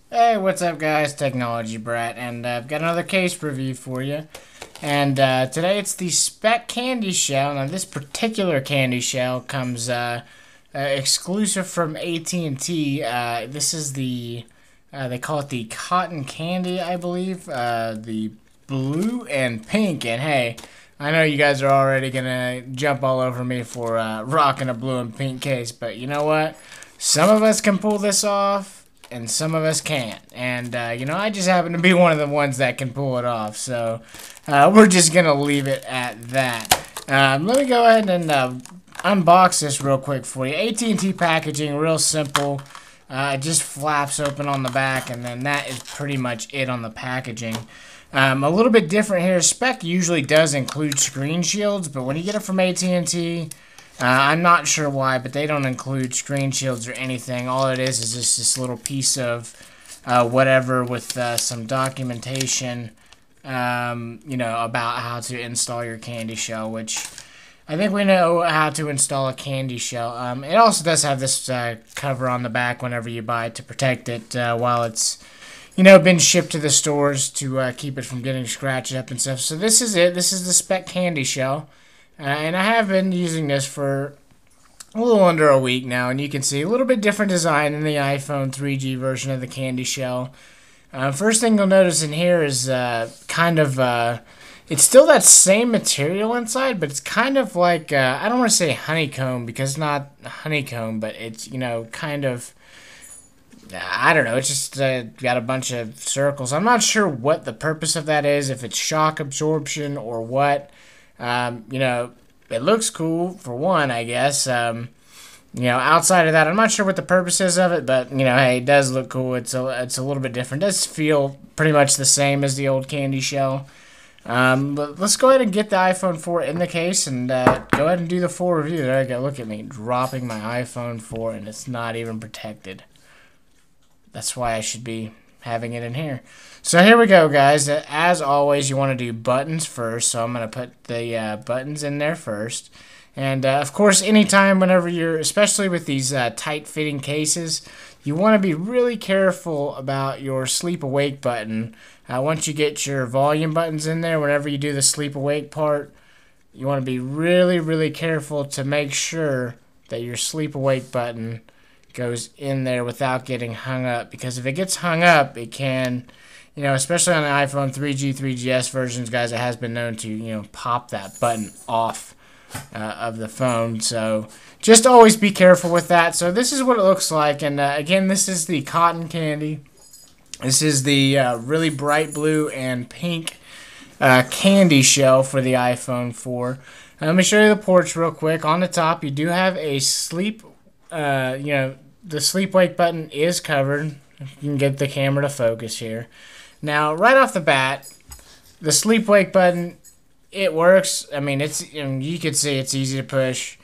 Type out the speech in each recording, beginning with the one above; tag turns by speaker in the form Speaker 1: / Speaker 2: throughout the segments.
Speaker 1: Hey, what's up, guys? Technology Brat, and I've got another case review for you. And today it's the Speck Candyshell. Now, this particular candy shell comes exclusive from AT&T. This is the they call it the cotton candy, I believe. The blue and pink. And hey, I know you guys are already gonna jump all over me for rocking a blue and pink case, but you know what? Some of us can pull this off and some of us can't. And, I just happen to be one of the ones that can pull it off. So, we're just going to leave it at that. Let me go ahead and unbox this real quick for you. AT&T packaging, real simple. It just flaps open on the back, and then that is pretty much it on the packaging. A little bit different here. Speck usually does include screen shields, but when you get it from AT&T, I'm not sure why, but they don't include screen shields or anything. All it is just this little piece of whatever with some documentation, about how to install your candy shell, which I think we know how to install a candy shell. It also does have this cover on the back whenever you buy it to protect it while it's, been shipped to the stores to keep it from getting scratched up and stuff. So this is it. This is the Speck Candy Shell. And I have been using this for a little under a week now, and you can see a little bit different design in the iPhone 3G version of the candy shell. First thing you'll notice in here is it's still that same material inside, but it's kind of like, I don't want to say honeycomb because it's not honeycomb, but it's, kind of, I don't know, it's just got a bunch of circles. I'm not sure what the purpose of that is, if it's shock absorption or what. It looks cool for one, I guess. Outside of that, I'm not sure what the purpose is of it, but hey, it does look cool. It's a little bit different. It does feel pretty much the same as the old candy shell. But let's go ahead and get the iPhone 4 in the case and go ahead and do the full review. There you go. Look at me dropping my iPhone 4 and it's not even protected. That's why I should be having it in here. So here we go, guys. As always, you want to do buttons first, so I'm going to put the buttons in there first. And of course, anytime, whenever you're, especially with these tight-fitting cases, you want to be really careful about your sleep-awake button. Once you get your volume buttons in there, whenever you do the sleep-awake part, you want to be really, really careful to make sure that your sleep-awake button goes in there without getting hung up, because if it gets hung up, it can, especially on the iPhone 3G, 3GS versions, guys, it has been known to, pop that button off of the phone. So just always be careful with that. So this is what it looks like, and again, this is the cotton candy. This is the really bright blue and pink candy shell for the iPhone 4. Let me show you the ports real quick. On the top, you do have a sleep, the sleep-wake button is covered. You can get the camera to focus here. Now, right off the bat, the sleep-wake button, it works. I mean, you can see it's easy to push.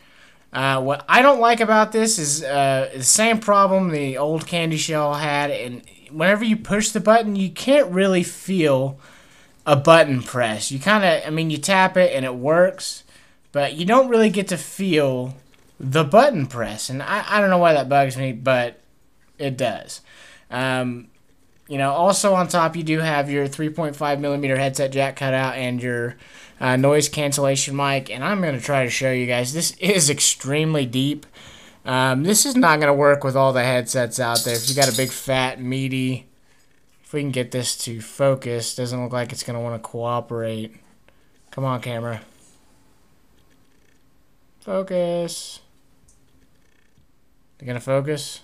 Speaker 1: What I don't like about this is the same problem the old candy shell had, and whenever you push the button, you can't really feel a button press. You kind of, you tap it and it works, but you don't really get to feel the button press, and I don't know why that bugs me, but it does. Also on top you do have your 3.5mm headset jack cutout and your noise cancellation mic, and I'm going to try to show you guys. This is extremely deep. This is not going to work with all the headsets out there. If you got a big fat meaty, if we can get this to focus, doesn't look like it's going to want to cooperate. Come on, camera. Focus. You gonna focus?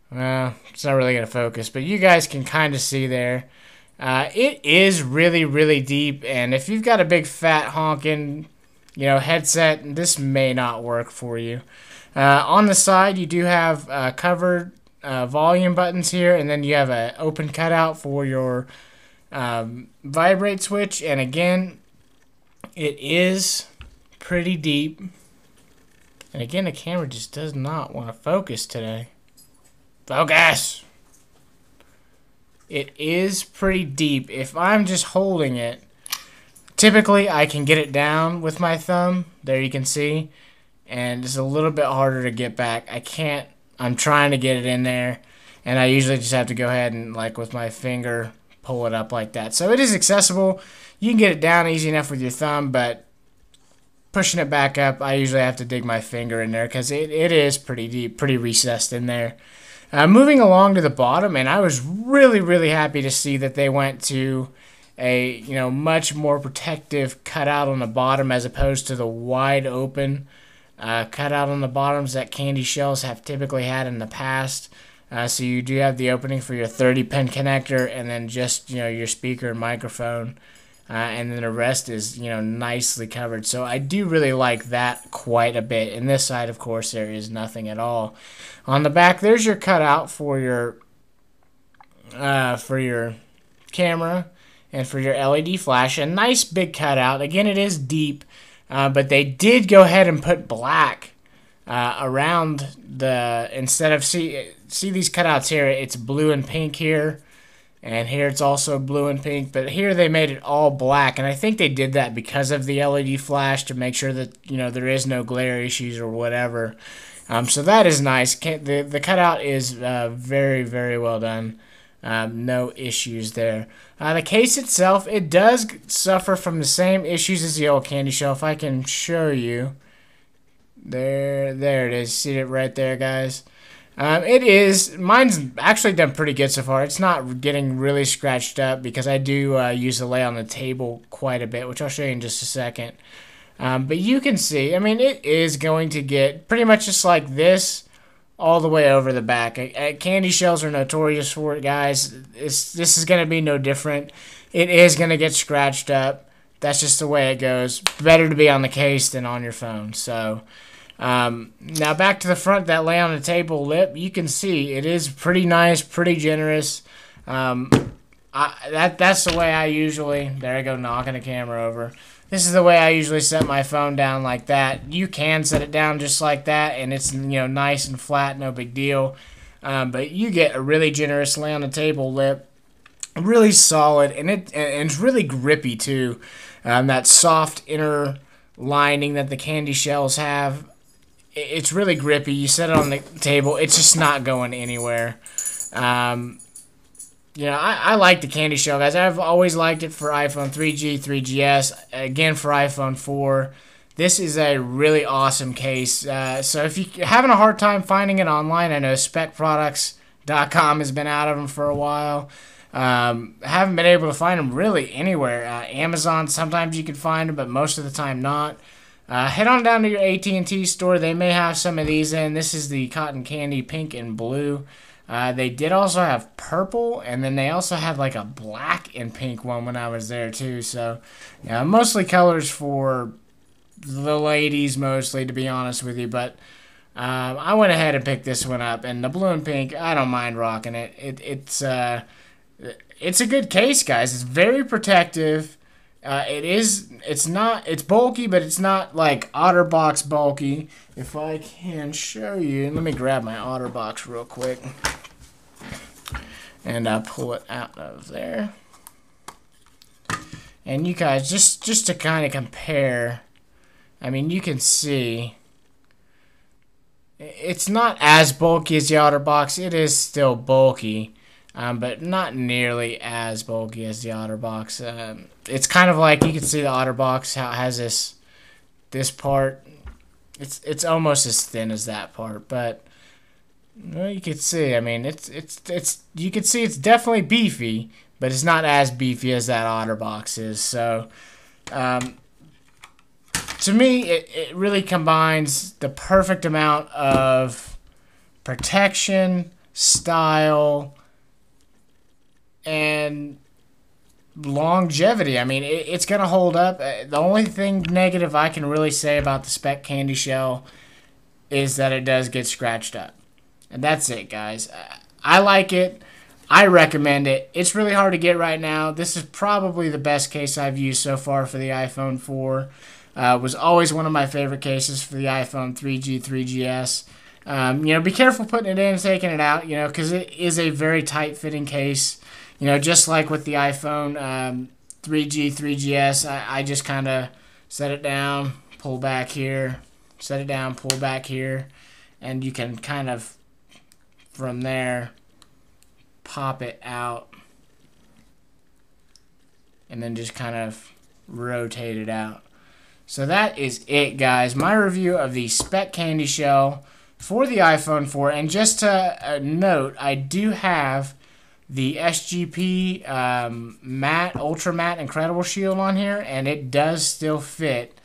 Speaker 1: Well, it's not really gonna focus, but you guys can kind of see there. It is really, really deep, and if you've got a big fat honking, headset, this may not work for you. On the side, you do have covered volume buttons here, and then you have an open cutout for your vibrate switch, and again, it is pretty deep. And again, the camera just does not want to focus today. Focus! It is pretty deep. If I'm just holding it, typically I can get it down with my thumb. There you can see. And it's a little bit harder to get back. I'm trying to get it in there. and I usually just have to go ahead and, like, with my finger, pull it up like that. So it is accessible. You can get it down easy enough with your thumb, but pushing it back up, I usually have to dig my finger in there because it is pretty deep, pretty recessed in there. Moving along to the bottom, and I was really, really happy to see that they went to a, much more protective cutout on the bottom as opposed to the wide open cutout on the bottoms that Candyshells have typically had in the past. So you do have the opening for your 30-pin connector, and then just, your speaker and microphone. And then the rest is, nicely covered. So I do really like that quite a bit. And this side, of course, there is nothing at all. On the back, there's your cutout for your camera and for your LED flash. A nice big cutout. Again, it is deep, but they did go ahead and put black around the, instead of, see these cutouts here, it's blue and pink here. And here it's also blue and pink, but here they made it all black. And I think they did that because of the LED flash to make sure that, there is no glare issues or whatever. So that is nice. The cutout is very, very well done. No issues there. The case itself, it does suffer from the same issues as the old Candyshell. If I can show you. There it is. See it right there, guys. Mine's actually done pretty good so far. It's not getting really scratched up because I do use the lay on the table quite a bit, which I'll show you in just a second. But you can see, it is going to get pretty much just like this all the way over the back. Candyshells are notorious for it, guys. This is going to be no different. It is going to get scratched up. That's just the way it goes. Better to be on the case than on your phone. So now back to the front, that lay on the table lip, you can see it is pretty nice, pretty generous. That's the way I usually, there I go knocking the camera over. This is the way I usually set my phone down, like that. You can set it down just like that, and it's, nice and flat, no big deal. But you get a really generous lay on the table lip, really solid, and it's really grippy too. That soft inner lining that the Candyshells have, it's really grippy. You set it on the table, it's just not going anywhere. I like the Candyshell, guys. I've always liked it for iPhone 3G, 3GS, again for iPhone 4. This is a really awesome case. So if you're having a hard time finding it online, I know SpeckProducts.com has been out of them for a while. Haven't been able to find them really anywhere. Amazon, sometimes you can find them, but most of the time not. Head on down to your AT&T store. They may have some of these in. This is the cotton candy pink and blue. They did also have purple, and then they also had like a black and pink one when I was there too. So, yeah, mostly colors for the ladies mostly, to be honest with you. But I went ahead and picked this one up, and the blue and pink, I don't mind rocking it. It's a good case, guys. It's very protective. It's bulky, but it's not like OtterBox bulky. If I can show you, let me grab my OtterBox real quick. And I'll pull it out of there. And you guys, just to kind of compare, you can see it's not as bulky as the OtterBox. It is still bulky. But not nearly as bulky as the OtterBox. It's kind of like, you can see the OtterBox, how it has this part. It's almost as thin as that part, but well, you can see. You can see it's definitely beefy, but it's not as beefy as that OtterBox is. So, to me, it really combines the perfect amount of protection, style, and longevity. It's going to hold up. The only thing negative I can really say about the Speck Candyshell is that it does get scratched up. And that's it, guys. I like it. I recommend it. It's really hard to get right now. This is probably the best case I've used so far for the iPhone 4. Was always one of my favorite cases for the iPhone 3G, 3GS. Be careful putting it in and taking it out, because it is a very tight-fitting case. Just like with the iPhone 3G, 3GS, I just kind of set it down, pull back here, set it down, pull back here, and you can kind of, from there, pop it out and then just kind of rotate it out. So that is it, guys. My review of the Speck Candyshell for the iPhone 4. And just to note, I do have the SGP matte, ultra matte incredible shield on here, and it does still fit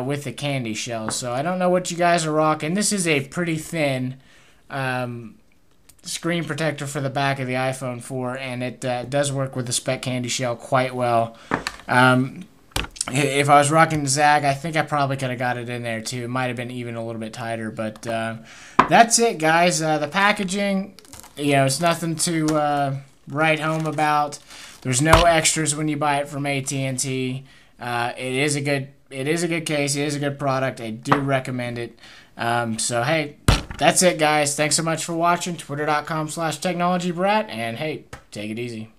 Speaker 1: with the Candyshell. So I don't know what you guys are rocking. This is a pretty thin screen protector for the back of the iPhone 4, and it does work with the Speck Candyshell quite well. If I was rocking the Zag, I think I probably could have got it in there too. It might have been even a little bit tighter, but that's it, guys. The packaging, it's nothing to write home about. There's no extras when you buy it from AT&T. It is a good case. It is a good product. I do recommend it. So hey, that's it, guys. Thanks so much for watching. Twitter.com/technologybrat, and hey, take it easy.